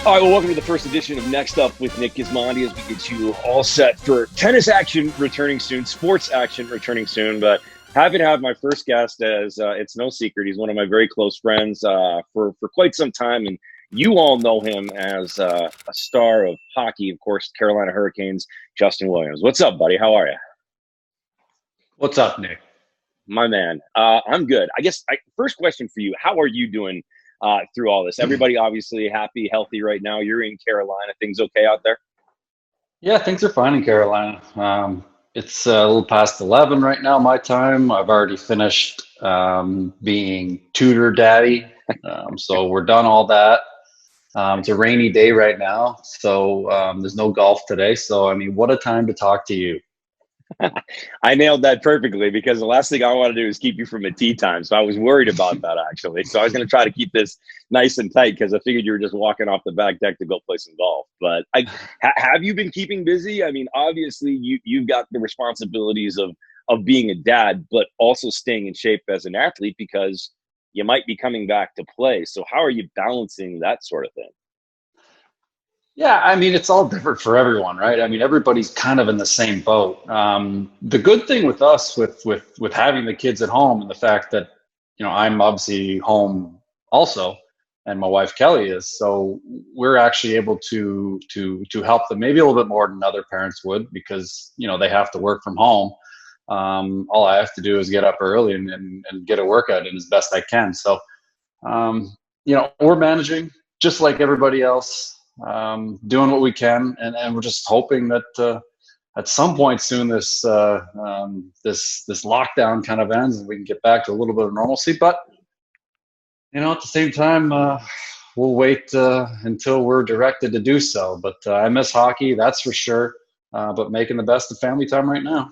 All right, well, welcome to the first edition of Next Up with Nick Gismondi as we get you all set for tennis action returning soon, sports action returning soon. But happy to have my first guest as it's no secret. He's one of my very close friends for quite some time. And you all know him as a star of hockey, of course, Carolina Hurricanes, Justin Williams. What's up, buddy? How are you? What's up, Nick? My man. I'm good. I guess first question for you, how are you doing through all this? Everybody obviously happy, healthy right now. You're in Carolina. Things okay out there? Yeah, things are fine in Carolina. It's a little past 11 right now, my time. I've already finished being tutor daddy. So we're done all that. It's a rainy day right now, so there's no golf today. So, I mean, what a time to talk to you. I nailed that perfectly because the last thing I want to do is keep you from a tea time. So I was worried about that actually. So I was going to try to keep this nice and tight because I figured you were just walking off the back deck to go play some golf. But have you been keeping busy? I mean, obviously you've got the responsibilities of being a dad, but also staying in shape as an athlete because you might be coming back to play. So how are you balancing that sort of thing? Yeah, I mean, it's all different for everyone, right? I mean, everybody's kind of in the same boat. The good thing with us, with having the kids at home, and the fact that I'm obviously home also, and my wife Kelly is, so we're actually able to help them maybe a little bit more than other parents would because they have to work from home. All I have to do is get up early and get a workout in as best I can. So, we're managing just like everybody else. Doing what we can, and we're just hoping that at some point soon this lockdown kind of ends and we can get back to a little bit of normalcy. But at the same time, we'll wait until we're directed to do so. But I miss hockey, that's for sure. But making the best of family time right now.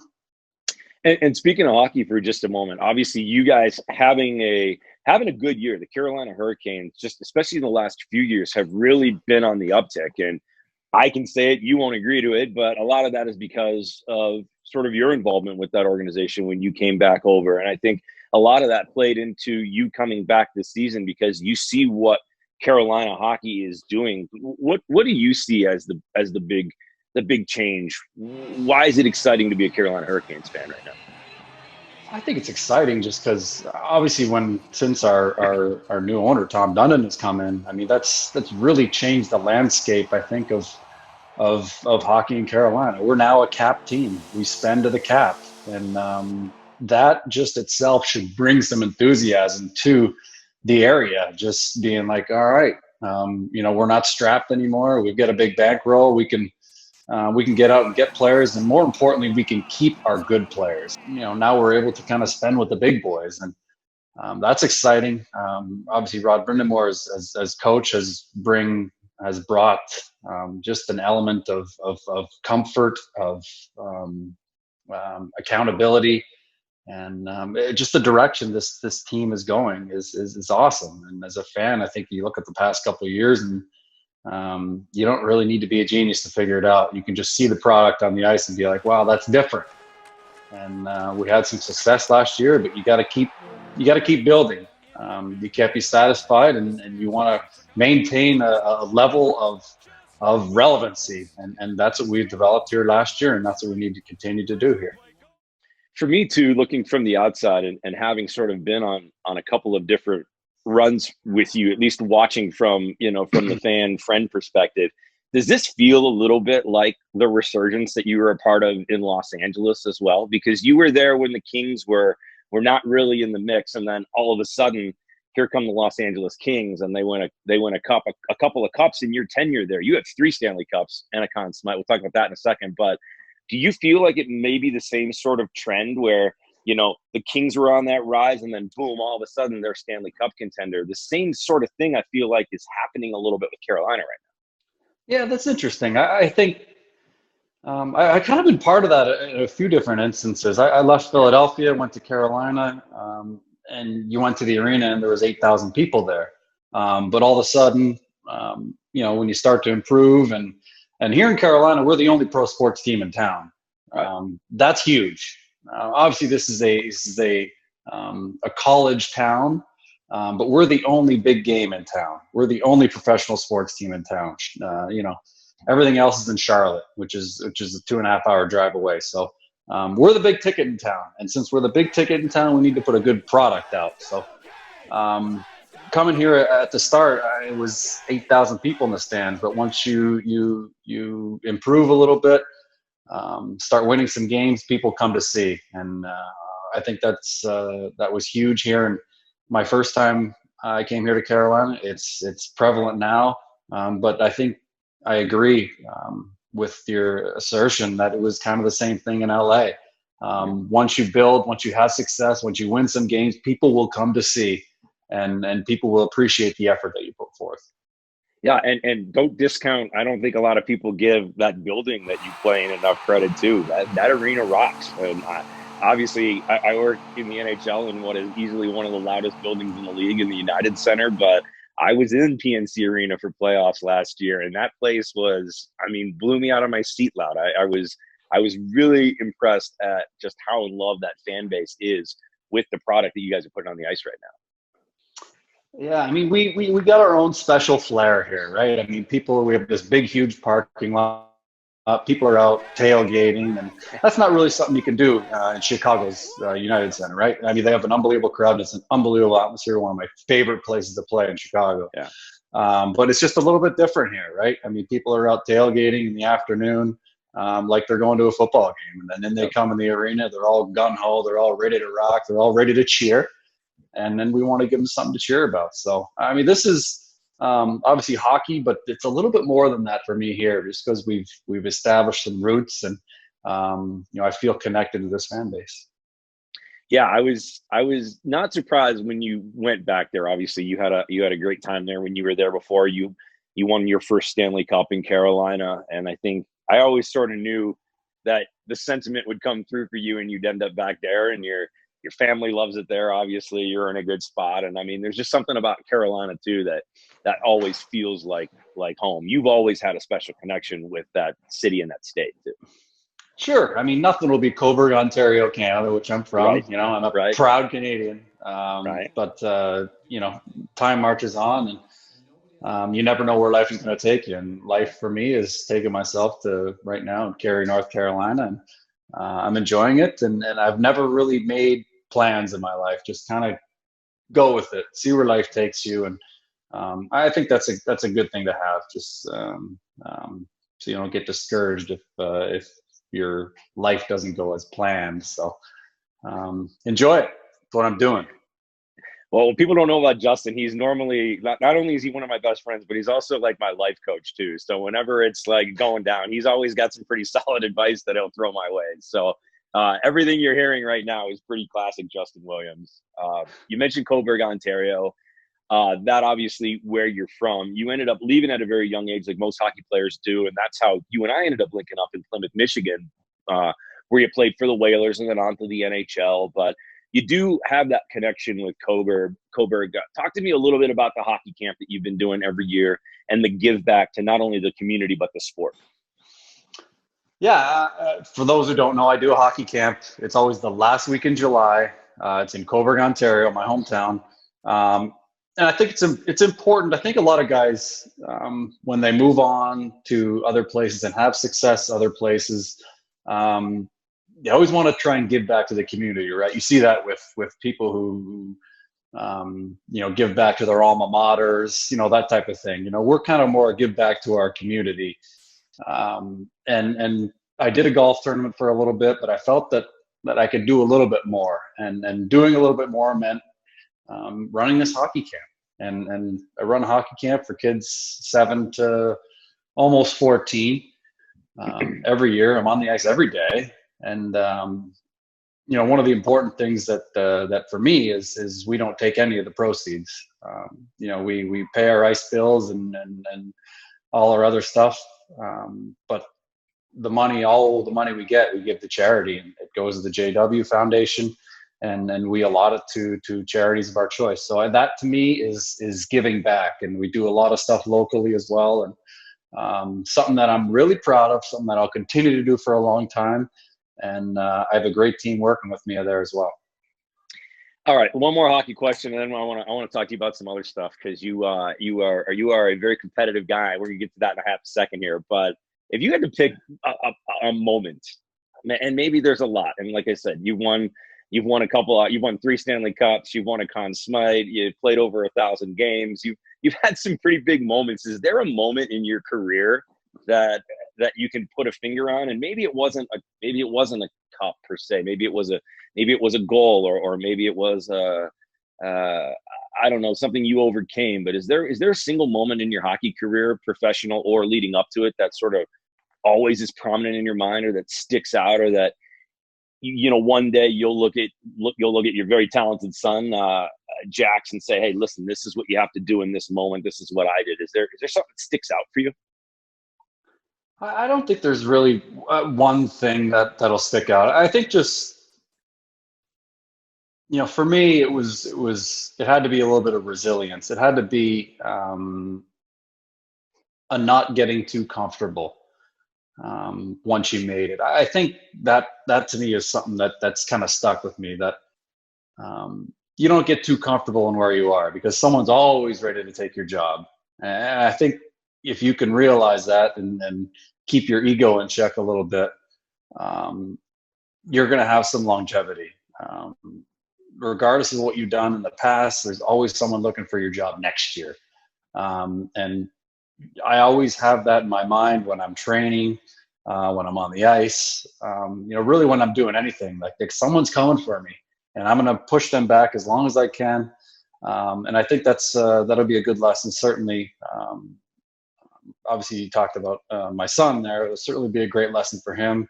And speaking of hockey for just a moment, obviously you guys having a good year. The Carolina Hurricanes, just especially in the last few years, have really been on the uptick. And I can say it, you won't agree to it, but a lot of that is because of sort of your involvement with that organization when you came back over. And I think a lot of that played into you coming back this season because you see what Carolina hockey is doing. What do you see as the big change? Why is it exciting to be a Carolina Hurricanes fan right now? I think it's exciting just because obviously since our new owner Tom Dundon has come in, I mean that's really changed the landscape. I think of hockey in Carolina. We're now a cap team. We spend to the cap, and that just itself should bring some enthusiasm to the area. Just being like, all right, we're not strapped anymore. We've got a big bankroll. We can get out and get players, and more importantly, we can keep our good players. Now we're able to kind of spend with the big boys, and that's exciting. Obviously, Rod Brindamore as coach has brought just an element of comfort, of accountability, and just the direction this team is going is awesome. And as a fan, I think you look at the past couple of years and you don't really need to be a genius to figure it out. You can just see the product on the ice and be like, wow, that's different. And we had some success last year, but you got to keep building. You can't be satisfied, and you want to maintain a level of relevancy. And that's what we've developed here last year, and that's what we need to continue to do here. For me too, looking from the outside and having sort of been on a couple of different runs with you, at least watching from the fan friend perspective, does this feel a little bit like the resurgence that you were a part of in Los Angeles as well? Because you were there when the Kings were not really in the mix, and then all of a sudden here come the Los Angeles Kings, and they win a couple of cups in your tenure there. You have 3 Stanley Cups and a Conn Smythe. We'll talk about that in a second. But do you feel like it may be the same sort of trend where the Kings were on that rise and then boom, all of a sudden they're Stanley Cup contender? The same sort of thing I feel like is happening a little bit with Carolina right now. Yeah, that's interesting. I think I kind of been part of that in a few different instances. I left Philadelphia, went to Carolina, and you went to the arena and there was 8,000 people there. But all of a sudden, when you start to improve, and here in Carolina, we're the only pro sports team in town. That's huge. Obviously, this is a college town, But we're the only big game in town. We're the only professional sports team in town. Everything else is in Charlotte, which is a 2.5-hour drive away. So we're the big ticket in town. And since we're the big ticket in town, we need to put a good product out. So coming here at the start, it was 8,000 people in the stands. But once you improve a little bit, start winning some games, people come to see. And I think that was huge here. And my first time I came here to Carolina, it's prevalent now. But I think I agree with your assertion that it was kind of the same thing in LA. Once you build, once you have success, once you win some games, people will come to see, and people will appreciate the effort that you put forth. Yeah, and don't discount. I don't think a lot of people give that building that you play in enough credit too. That arena rocks. And obviously, I work in the NHL in what is easily one of the loudest buildings in the league, in the United Center. But I was in PNC Arena for playoffs last year, and that place blew me out of my seat loud. I was really impressed at just how in love that fan base is with the product that you guys are putting on the ice right now. Yeah, I mean, we got our own special flair here, right? I mean, we have this big, huge parking lot. People are out tailgating, and that's not really something you can do in Chicago's United Center, right? I mean, they have an unbelievable crowd. And it's an unbelievable atmosphere. One of my favorite places to play in Chicago. Yeah. But it's just a little bit different here, right? I mean, people are out tailgating in the afternoon, like they're going to a football game, and then they come in the arena. They're all gun ho. They're all ready to rock. They're all ready to cheer. And then we want to give them something to cheer about. So, I mean, this is obviously hockey, but it's a little bit more than that for me here, just because we've established some roots, and I feel connected to this fan base. Yeah, I was not surprised when you went back there. Obviously, you had a great time there when you were there before. You won your first Stanley Cup in Carolina, and I think I always sort of knew that the sentiment would come through for you, and you'd end up back there, and your family loves it there. Obviously, you're in a good spot. And I mean, there's just something about Carolina too, that always feels like home. You've always had a special connection with that city and that state too. Sure. I mean, nothing will be Cobourg, Ontario, Canada, which I'm from. Right. I'm a proud Canadian. But time marches on, and you never know where life is going to take you. And life for me is taking myself to right now in Cary, North Carolina, and I'm enjoying it. And I've never really made plans in my life. Just kind of go with it, see where life takes you. And I think that's a good thing to have. Just so you don't get discouraged if your life doesn't go as planned. So enjoy it. That's what I'm doing. Well, people don't know about Justin. He's normally not only is he one of my best friends, but he's also like my life coach too. So whenever it's like going down, he's always got some pretty solid advice that he'll throw my way. So everything you're hearing right now is pretty classic Justin Williams. You mentioned Cobourg, Ontario. That obviously where you're from. You ended up leaving at a very young age, like most hockey players do, and that's how you and I ended up linking up in Plymouth, Michigan, where you played for the Whalers and then on to the NHL. But you do have that connection with Cobourg. Talk to me a little bit about the hockey camp that you've been doing every year and the give back to not only the community but the sport. Yeah, for those who don't know, I do a hockey camp. It's always the last week in July. It's in Cobourg, Ontario, my hometown. And I think it's important. I think a lot of guys, when they move on to other places and have success other places, they always want to try and give back to the community, right? You see that with people who give back to their alma maters, that type of thing. We're kind of more give back to our community. And I did a golf tournament for a little bit, but I felt that I could do a little bit more, and doing a little bit more meant running this hockey camp. And I run a hockey camp for kids 7 to almost 14 every year. I'm on the ice every day. And, one of the important things that for me is we don't take any of the proceeds. We pay our ice bills and all our other stuff. But all the money we get, we give to charity, and it goes to the JW Foundation. And then we allot it to charities of our choice. So that to me is giving back. And we do a lot of stuff locally as well. And something that I'm really proud of, something that I'll continue to do for a long time. And I have a great team working with me there as well. All right, one more hockey question, and then I want to talk to you about some other stuff because you are a very competitive guy. We're gonna get to that in a half a second here, but if you had to pick a moment, and maybe there's a lot, and like I said, you've won a couple, you've won 3 Stanley Cups, you've won a Conn Smythe, you played over 1,000 games, you've had some pretty big moments. Is there a moment in your career that you can put a finger on, and maybe it wasn't a cup per se, maybe it was a goal, or maybe it was I don't know, something you overcame. But is there a single moment in your hockey career, professional or leading up to it, that sort of always is prominent in your mind, or that sticks out, or that one day you'll look at your very talented son, Jax, and say, "Hey, listen, this is what you have to do in this moment. This is what I did." Is there something that sticks out for you? I don't think there's really one thing that'll stick out. I think just, for me, it had to be a little bit of resilience. It had to be a not getting too comfortable once you made it. I think that to me is something that's kind of stuck with me. That you don't get too comfortable in where you are, because someone's always ready to take your job. And I think if you can realize that, and keep your ego in check a little bit, um, you're going to have some longevity. Um, Regardless of what you've done in the past, there's always someone looking for your job next year. And I always have that in my mind when I'm training, when I'm on the ice, really when I'm doing anything. Like someone's coming for me, and I'm going to push them back as long as I can. And I think that'll be a good lesson. Certainly, obviously, you talked about my son there. It'll certainly be a great lesson for him.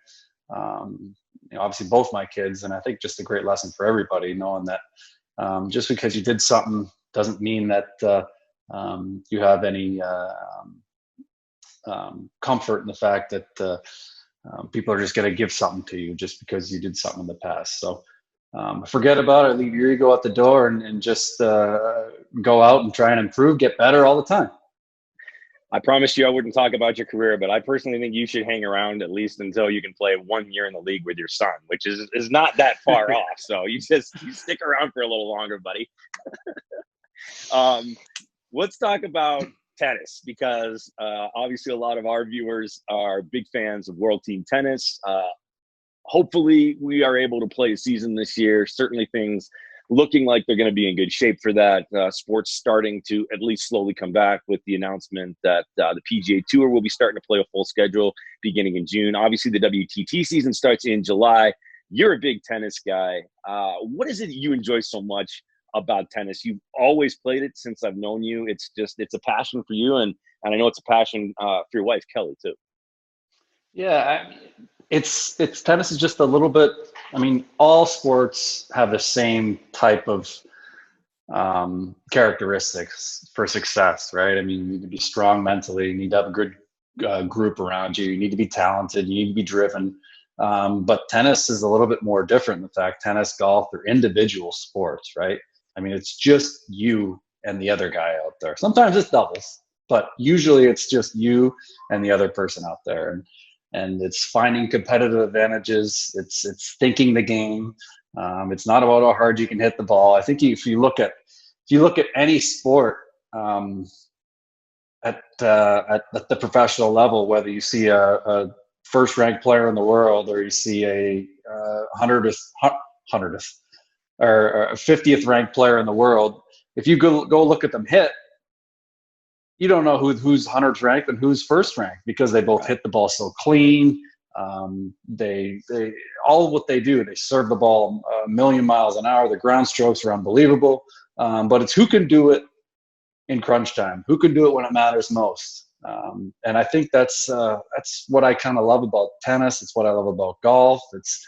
Obviously, both my kids, and I think just a great lesson for everybody, knowing that just because you did something doesn't mean that you have any comfort in the fact that people are just going to give something to you just because you did something in the past. So forget about it. Leave your ego at the door, and just go out and try and improve, get better all the time. I promised you I wouldn't talk about your career, but I personally think you should hang around at least until you can play 1 year in the league with your son, which is not that far off. So you stick around for a little longer, buddy. Um, let's talk about tennis, because obviously a lot of our viewers are big fans of World Team Tennis. Hopefully we are able to play a season this year. Certainly things looking like they're going to be in good shape for that. Sports starting to at least slowly come back, with the announcement that the PGA Tour will be starting to play a full schedule beginning in June. Obviously, the WTT season starts in July. You're a big tennis guy. What is it that you enjoy so much about tennis? You've always played it since I've known you. It's a passion for you, and I know it's a passion for your wife, Kelly, too. Yeah, it's tennis is just a little bit. I mean, all sports have the same type of characteristics for success, right? I mean, you need to be strong mentally. You need to have a good group around you. You need to be talented. You need to be driven. But tennis is a little bit more different. In fact, tennis, golf, they're individual sports, right? I mean, it's just you and the other guy out there. Sometimes it's doubles, but usually it's just you and the other person out there. And it's finding competitive advantages. It's thinking the game. It's not about how hard you can hit the ball. I think if you look at any sport at the professional level, whether you see a first ranked player in the world, or you see a hundredth or a 50th ranked player in the world, if you go look at them hit, you don't know who's 100th ranked and who's first ranked, because they both hit the ball so clean. They all of what they do, they serve the ball a million miles an hour. The ground strokes are unbelievable. But it's who can do it in crunch time, who can do it when it matters most. And I think that's what I kind of love about tennis. It's what I love about golf. It's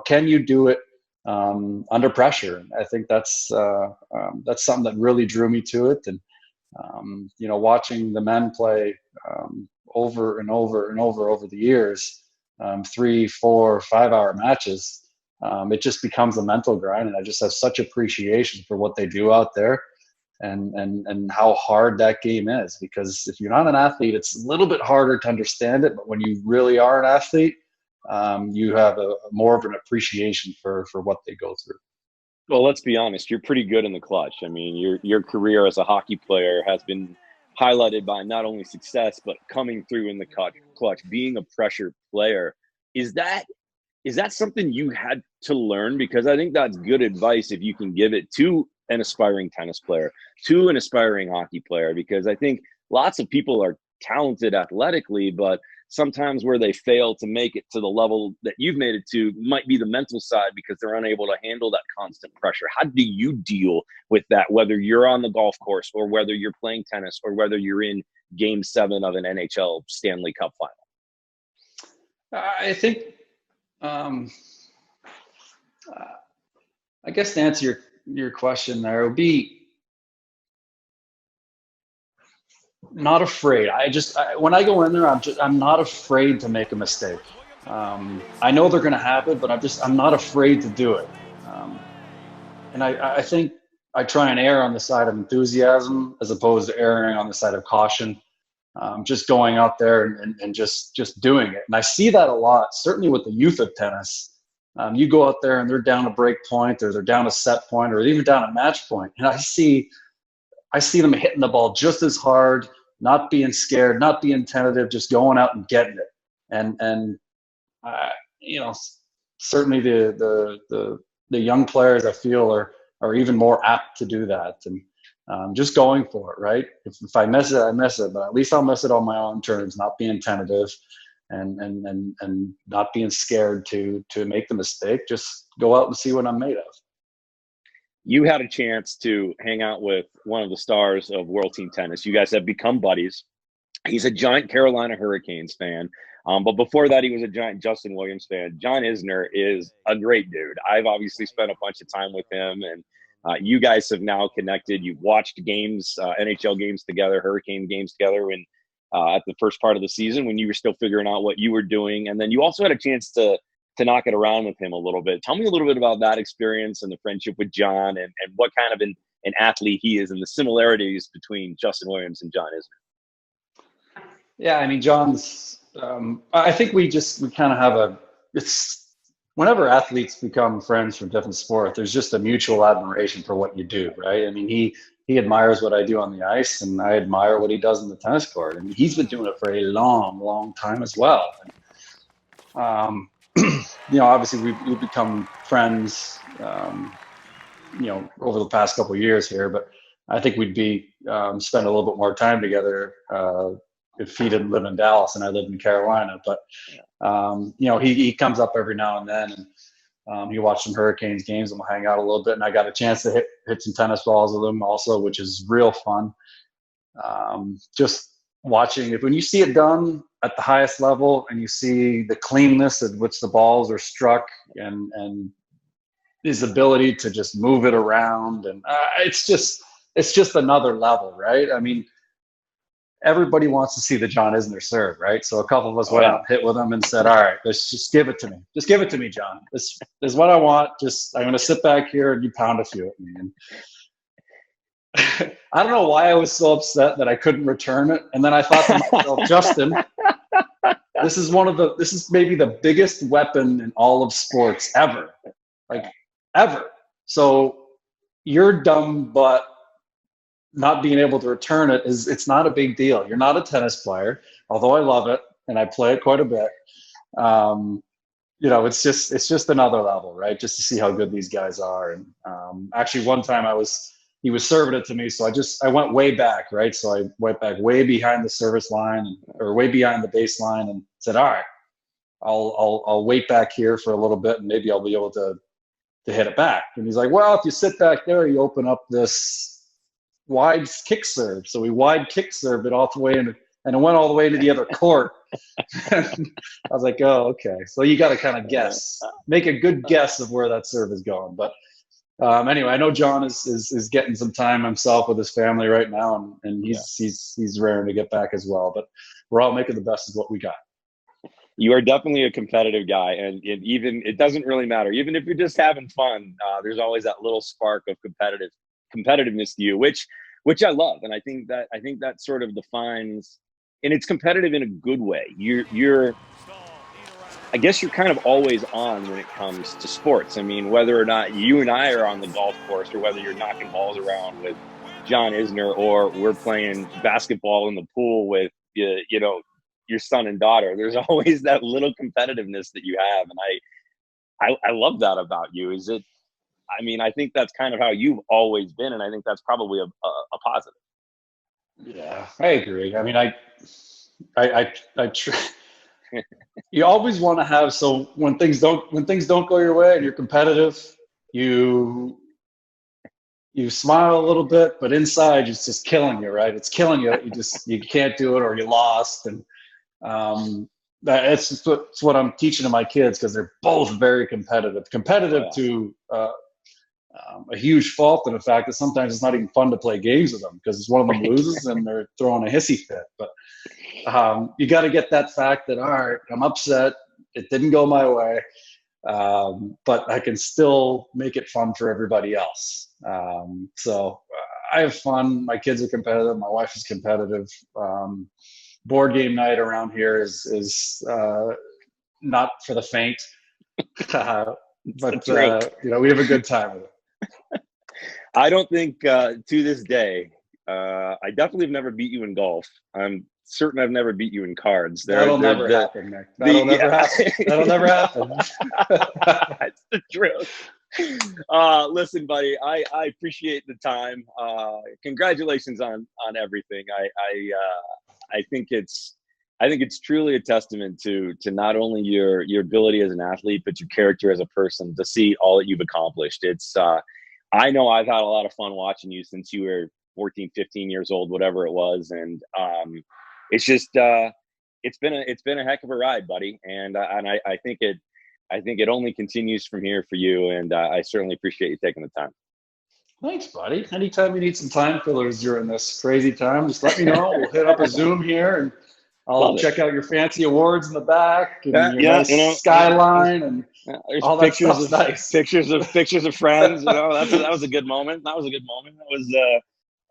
can you do it under pressure? I think that's something that really drew me to it. And watching the men play over and over and over the years, 3, 4, 5 hour matches, it just becomes a mental grind. And I just have such appreciation for what they do out there, and how hard that game is. Because if you're not an athlete, it's a little bit harder to understand it. But when you really are an athlete, you have more of an appreciation for what they go through. Well, let's be honest. You're pretty good in the clutch. I mean, your career as a hockey player has been highlighted by not only success but coming through in the clutch, being a pressure player. Is that is that something you had to learn? Because I think that's good advice if you can give it to an aspiring tennis player, to an aspiring hockey player, because I think lots of people are talented athletically, but sometimes where they fail to make it to the level that you've made it to might be the mental side because they're unable to handle that constant pressure. How do you deal with that, whether you're on the golf course or whether you're playing tennis or whether you're in game 7 of an NHL Stanley Cup final? I think, um, I guess to answer your question there, it would be not afraid. When I go in there, I'm not afraid to make a mistake. I know they're going to happen, but I'm not afraid to do it. Um, and I think I try and err on the side of enthusiasm as opposed to erring on the side of caution. Just going out there and just doing it. And I see that a lot, certainly with the youth of tennis. You go out there and they're down a break point, or they're down a set point, or even down a match point, and I see them hitting the ball just as hard, not being scared, not being tentative, just going out and getting it. And uh, you know, certainly the young players I feel are even more apt to do that, and just going for it. Right? If I miss it, I miss it, but at least I'll miss it on my own terms, not being tentative, and not being scared to make the mistake. Just go out and see what I'm made of. You had a chance to hang out with one of the stars of World Team Tennis. You guys have become buddies. He's a giant Carolina Hurricanes fan. But before that, he was a giant Justin Williams fan. John Isner is a great dude. I've obviously spent a bunch of time with him, and you guys have now connected. You've watched games, NHL games together, Hurricane games together, when at the first part of the season when you were still figuring out what you were doing, and then you also had a chance to knock it around with him a little bit. Tell me a little bit about that experience and the friendship with John, and what kind of an athlete he is, and the similarities between Justin Williams and John Isner. Yeah, I mean, John's. I think we kind of have it's whenever athletes become friends from different sports, there's just a mutual admiration for what you do, right? I mean, he admires what I do on the ice, and I admire what he does in the tennis court. And he's been doing it for a long, long time as well. Um, obviously we've become friends, over the past couple of years here, but I think we'd be spend a little bit more time together if he didn't live in Dallas and I lived in Carolina. But he comes up every now and then, and he watched some Hurricanes games, and we'll hang out a little bit. And I got a chance to hit some tennis balls with him also, which is real fun. Just watching it, when you see it done at the highest level, and you see the cleanness at which the balls are struck, and his ability to just move it around, and it's just another level, right? I mean, everybody wants to see the John Isner serve, right? So a couple of us went out, hit with him, and said, "All right, let's just give it to me. Just give it to me, John. This is what I want. I'm going to sit back here and you pound a few at me." And I don't know why I was so upset that I couldn't return it. And then I thought to myself, Justin, this is maybe the biggest weapon in all of sports ever. Like, ever. So your dumb butt not being able to return it's not a big deal. You're not a tennis player, although I love it and I play it quite a bit. It's just another level, right? Just to see how good these guys are. And actually, one time he was serving it to me, so I went way back, right? So I went back way behind the service line, or way behind the baseline, and said, "All right, I'll wait back here for a little bit, and maybe I'll be able to hit it back." And he's like, "Well, if you sit back there, you open up this wide kick serve." So we wide kick served it all the way in, and it went all the way to the other court. And I was like, "Oh, okay." So you got to kind of make a good guess of where that serve is going. But anyway, I know John is getting some time himself with his family right now, and he's raring to get back as well. But we're all making the best of what we got. You are definitely a competitive guy, and it doesn't really matter. Even if you're just having fun, there's always that little spark of competitiveness to you, which I love, and I think that sort of defines, and it's competitive in a good way. You're I guess you're kind of always on when it comes to sports. I mean, whether or not you and I are on the golf course, or whether you're knocking balls around with John Isner, or we're playing basketball in the pool with, your son and daughter, there's always that little competitiveness that you have. And I love that about you. I mean, I think that's kind of how you've always been. And I think that's probably a positive. Yeah, I agree. I mean, I you always want to have, so when things don't go your way and you're competitive, you smile a little bit, but inside it's just killing you, right? It's killing you. You can't do it, or you lost. And it's what I'm teaching to my kids, because they're both very competitive to a huge fault, in the fact that sometimes it's not even fun to play games with them, because one of them loses and they're throwing a hissy fit. But you got to get that fact that, all right, I'm upset, it didn't go my way, but I can still make it fun for everybody else. So I have fun. My kids are competitive. My wife is competitive. Board game night around here is not for the faint, but we have a good time with it. I don't think to this day, I definitely have never beat you in golf. I'm certain I've never beat you in cards. That'll never happen, Nick. That'll never happen. That'll never happen. That's the truth. Listen, buddy, I appreciate the time. Congratulations on everything. I think it's truly a testament to not only your ability as an athlete, but your character as a person, to see all that you've accomplished. I know I've had a lot of fun watching you since you were 14, 15 years old, whatever it was. And it's just, it's been a heck of a ride, buddy. And I think it only continues from here for you. And I certainly appreciate you taking the time. Thanks, buddy. Anytime you need some time fillers during this crazy time, just let me know. We'll hit up a Zoom here, and I'll check out your fancy awards in the back, and your nice skyline, and all that stuff's nice. Pictures of friends. That was a good moment. That was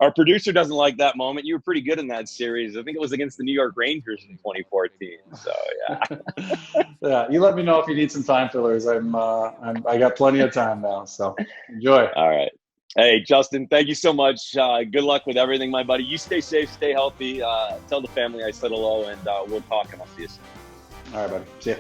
our producer doesn't like that moment. You were pretty good in that series. I think it was against the New York Rangers in 2014. So yeah. Yeah. You let me know if you need some time fillers. I got plenty of time now. So enjoy. All right. Hey, Justin, thank you so much. Good luck with everything, my buddy. You stay safe, stay healthy. Tell the family I said hello, and we'll talk, and I'll see you soon. All right, buddy. See ya.